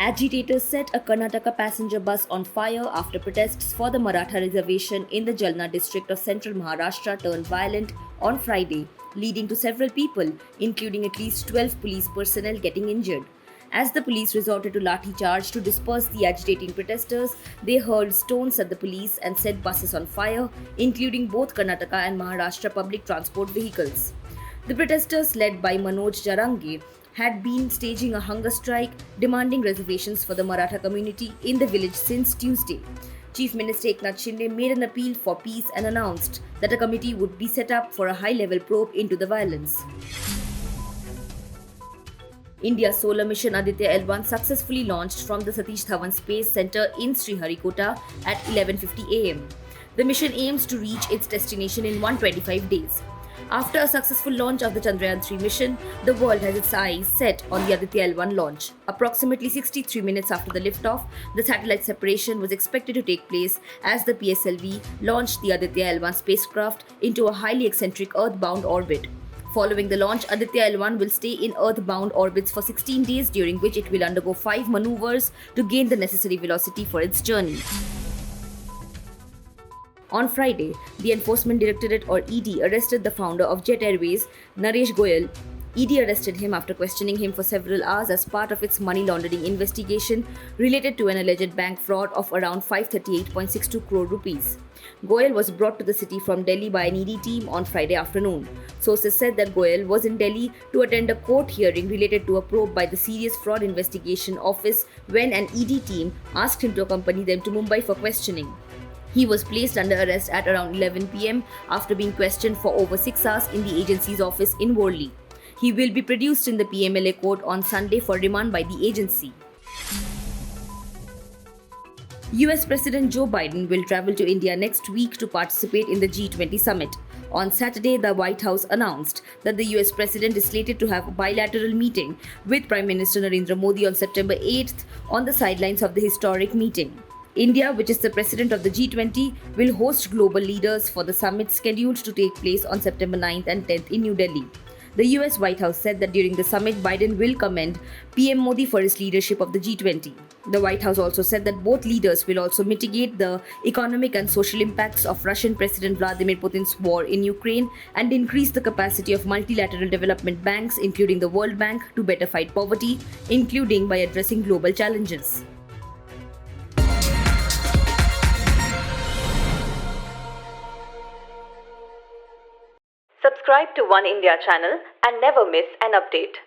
Agitators set a Karnataka passenger bus on fire after protests for the Maratha reservation in the Jalna district of central Maharashtra turned violent on Friday, leading to several people, including at least 12 police personnel, getting injured. As the police resorted to lathi charge to disperse the agitating protesters, they hurled stones at the police and set buses on fire, including both Karnataka and Maharashtra public transport vehicles. The protesters, led by Manoj Jarange, had been staging a hunger strike demanding reservations for the Maratha community in the village since Tuesday. Chief Minister Eknath Shinde made an appeal for peace and announced that a committee would be set up for a high-level probe into the violence. India's solar mission Aditya-L1 successfully launched from the Satish Dhawan Space Center in Sriharikot at 11:50 am. The mission aims to reach its destination in 125 days. After a successful launch of the Chandrayaan-3 mission, the world has its eyes set on the Aditya-L1 launch. Approximately 63 minutes after the liftoff, the satellite separation was expected to take place as the PSLV launched the Aditya-L1 spacecraft into a highly eccentric Earth-bound orbit. Following the launch, Aditya-L1 will stay in Earth-bound orbits for 16 days, during which it will undergo 5 maneuvers to gain the necessary velocity for its journey. On Friday, the Enforcement Directorate or ED arrested the founder of Jet Airways, Naresh Goyal. ED arrested him after questioning him for several hours as part of its money-laundering investigation related to an alleged bank fraud of around 538.62 crore rupees. Goyal was brought to the city from Delhi by an ED team on Friday afternoon. Sources said that Goyal was in Delhi to attend a court hearing related to a probe by the Serious Fraud Investigation Office when an ED team asked him to accompany them to Mumbai for questioning. He was placed under arrest at around 11 pm after being questioned for over 6 hours in the agency's office in Worli. He will be produced in the PMLA court on Sunday for remand by the agency. US President Joe Biden will travel to India next week to participate in the G20 Summit. On Saturday, the White House announced that the US President is slated to have a bilateral meeting with Prime Minister Narendra Modi on September 8th on the sidelines of the historic meeting. India, which is the president of the G20, will host global leaders for the summit scheduled to take place on September 9th and 10th in New Delhi. The US White House said that during the summit, Biden will commend PM Modi for his leadership of the G20. The White House also said that both leaders will also mitigate the economic and social impacts of Russian President Vladimir Putin's war in Ukraine and increase the capacity of multilateral development banks, including the World Bank, to better fight poverty, including by addressing global challenges. Subscribe to One India channel and never miss an update.